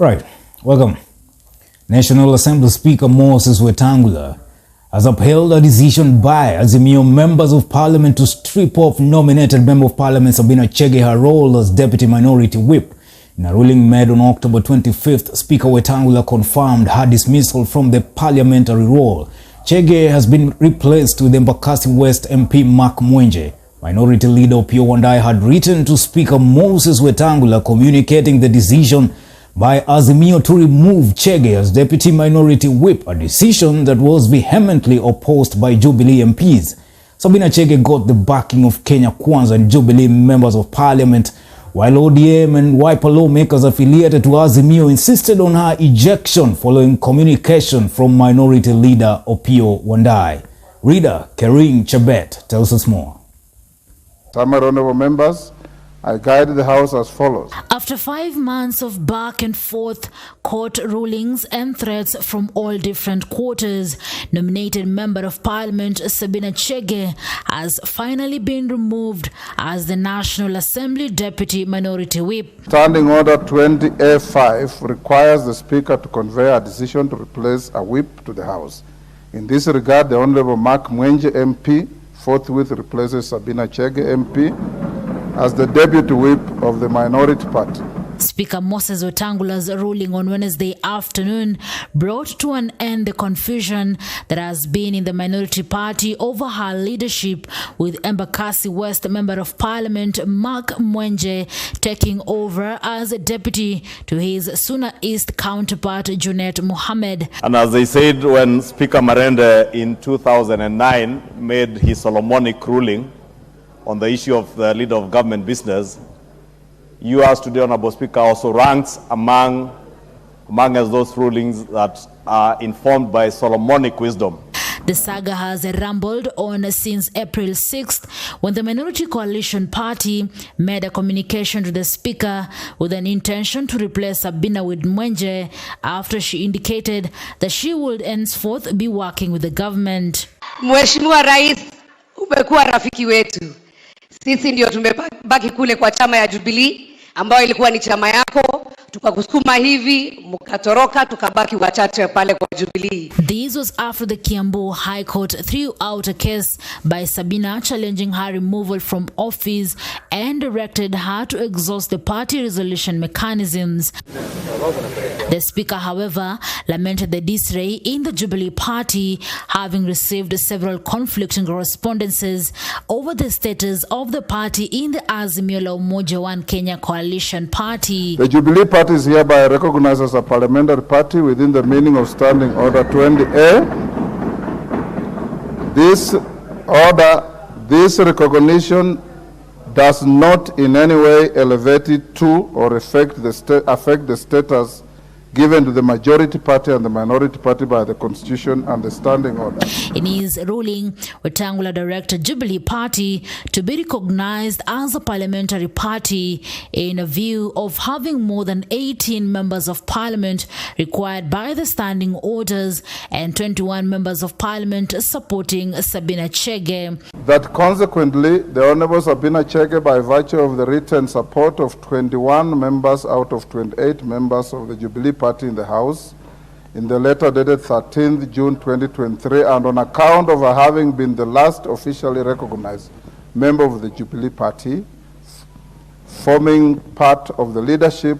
Right, welcome. National Assembly Speaker Moses Wetang'ula has upheld a decision by Azimio members of Parliament to strip off nominated Member of Parliament Sabina Chege her role as Deputy Minority Whip. In a ruling made on October 25th, Speaker Wetang'ula confirmed her dismissal from the parliamentary role. Chege has been replaced with Embakasi West MP Mwenje. Minority Leader Kioni had written to Speaker Moses Wetang'ula communicating the decision by Azimio to remove Chege as Deputy Minority Whip, a decision that was vehemently opposed by Jubilee MPs. Sabina Chege got the backing of Kenya Kwanza and Jubilee members of Parliament, while ODM and Wiper lawmakers affiliated to Azimio insisted on her ejection following communication from Minority Leader Kioni. Reader Kering Chebet tells us more. Honorable members, I guide the House as follows. After 5 months of back and forth court rulings and threats from all different quarters, nominated Member of Parliament Sabina Chege has finally been removed as the National Assembly Deputy Minority Whip. Standing Order 20A5 requires the Speaker to convey a decision to replace a whip to the House. In this regard, the Honorable Mwenje MP forthwith replaces Sabina Chege MP as the Deputy Whip of the Minority Party. Speaker Moses Wetang'ula's ruling on Wednesday afternoon brought to an end the confusion that has been in the Minority Party over her leadership, with Embakasi West Member of Parliament Mwenje taking over as a deputy to his Suna East counterpart Junet Mohammed. And as they said when Speaker Mwenje in 2009 made his Solomonic ruling on the issue of the leader of government business, you as today, Honorable Speaker, also ranks among as those rulings that are informed by Solomonic wisdom. The saga has rumbled on since April 6th, when the Minority Coalition Party made a communication to the Speaker with an intention to replace Sabina with Mwenje after she indicated that she would henceforth be working with the government. Mheshimiwa Rais, umekuwa rafiki wetu. Sisi ndio tumebaki kule kwa chama ya Jubilee ambayo ilikuwa ni chama yako, tukakusukuma hivi mkatoroka, tukabaki wachache pale kwa Jubilee. This was after the Kiambu High Court threw out a case by Sabina challenging her removal from office and directed her to exhaust the party resolution mechanisms. The Speaker, however, lamented the disarray in the Jubilee Party, having received several conflicting correspondences over the status of the party in the Azimio la Umoja One Kenya Coalition Party. The Jubilee Party is hereby recognized as a parliamentary party within the meaning of Standing Order 20A. This recognition does not in any way elevate it to or affect the status given to the majority party and the minority party by the Constitution and the Standing Order. In his ruling, Wetang'ula directed Jubilee Party to be recognized as a parliamentary party in a view of having more than 18 members of parliament required by the standing orders and 21 members of parliament supporting Sabina Chege. That consequently, the Honorable Sabina Chege, by virtue of the written support of 21 members out of 28 members of the Jubilee Party in the House, in the letter dated 13th June 2023, and on account of her having been the last officially recognized member of the Jubilee Party, forming part of the leadership,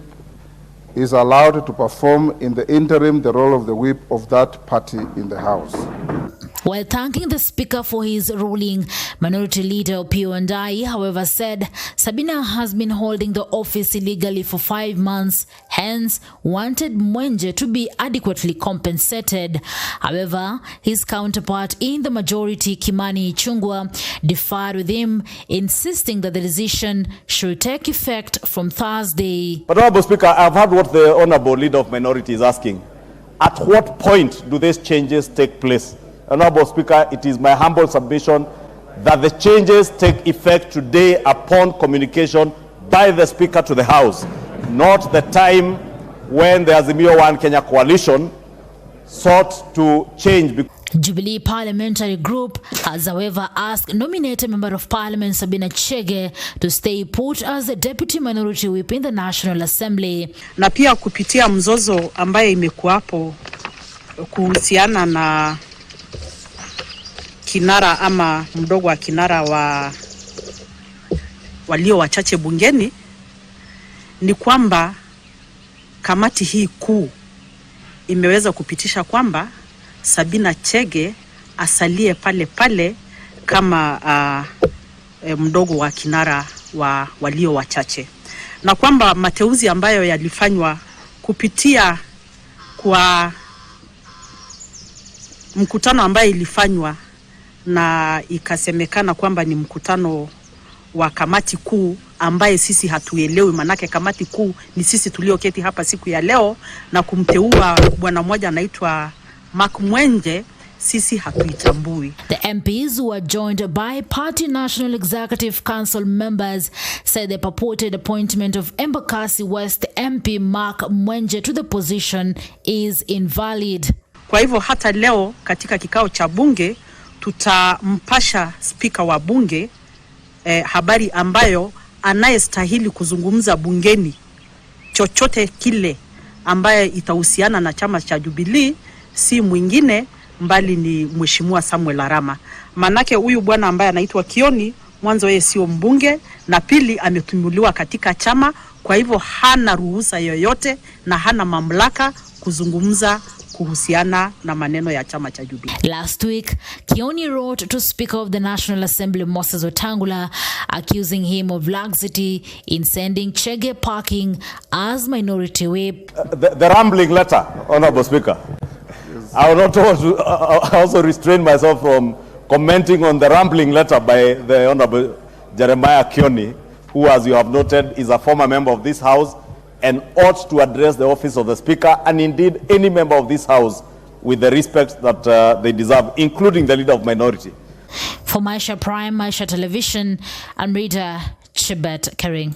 is allowed to perform in the interim the role of the whip of that party in the House. While thanking the Speaker for his ruling, Minority Leader Kioni, however, said Sabina has been holding the office illegally for 5 months, hence wanted Mwenje to be adequately compensated. However, his counterpart in the majority, Kimani Ichung'wah, differed with him, insisting that the decision should take effect from Thursday. But Honorable Speaker, I've heard what the Honorable Leader of Minority is asking. At what point do these changes take place? Honorable Speaker, it is my humble submission that the changes take effect today upon communication by the Speaker to the House, not the time when the Azimio One Kenya Coalition sought to change. Jubilee Parliamentary Group has, however, asked nominated Member of Parliament Sabina Chege to stay put as the Deputy Minority Whip in the National Assembly. Na pia kupitia mzozo ambaye imekuwapo kuhusiana na kinara ama mdogo wa kinara walio wachache bungeni, ni kwamba kamati hii kuu imeweza kupitisha kwamba Sabina Chege asalie pale pale kama mdogo wa kinara walio wachache, na kwamba mateuzi ambayo yalifanywa kupitia kwa mkutano ambaye ilifanywa na ikasemekana kwamba ni mkutano wa kamati kuu ambaye sisi hatuelewi, manake kamati kuu ni sisi tulioketi hapa siku ya leo na kumteua bwana mmoja anaitwa Mwenje, sisi hatuitambui. The MPs who are joined by Party National Executive Council members said the purported appointment of Embakasi West MP Mwenje to the position is invalid. Kwa hivyo hata leo katika kikao cha bunge tutampasha spika wa bunge habari ambayo anayestahili kuzungumza bungeni chochote kile ambaye itahusiana na chama cha Jubilee si mwingine mbali ni Mheshimiwa Samuel Arama. Manake huyu bwana ambaye anaitwa Kioni, mwanzo yeye sio mbunge, na pili ametumuliwa katika chama, kwa hivyo hana ruhusa yoyote na hana mamlaka kuzungumza kuhusiana na maneno ya chama cha Jubilee. Last week, Kioni wrote to Speaker of the National Assembly Wetang'ula accusing him of laxity in sending Chege packing as minority whip. The rambling letter, Honorable Speaker. I will not also restrain myself from commenting on the rambling letter by the Honorable Jeremiah Kioni, who, as you have noted, is a former member of this House and ought to address the office of the Speaker and indeed any member of this House with the respect that they deserve, including the Leader of Minority. For Maisha Prime, Maisha Television, I'm Rita Chibet Kering.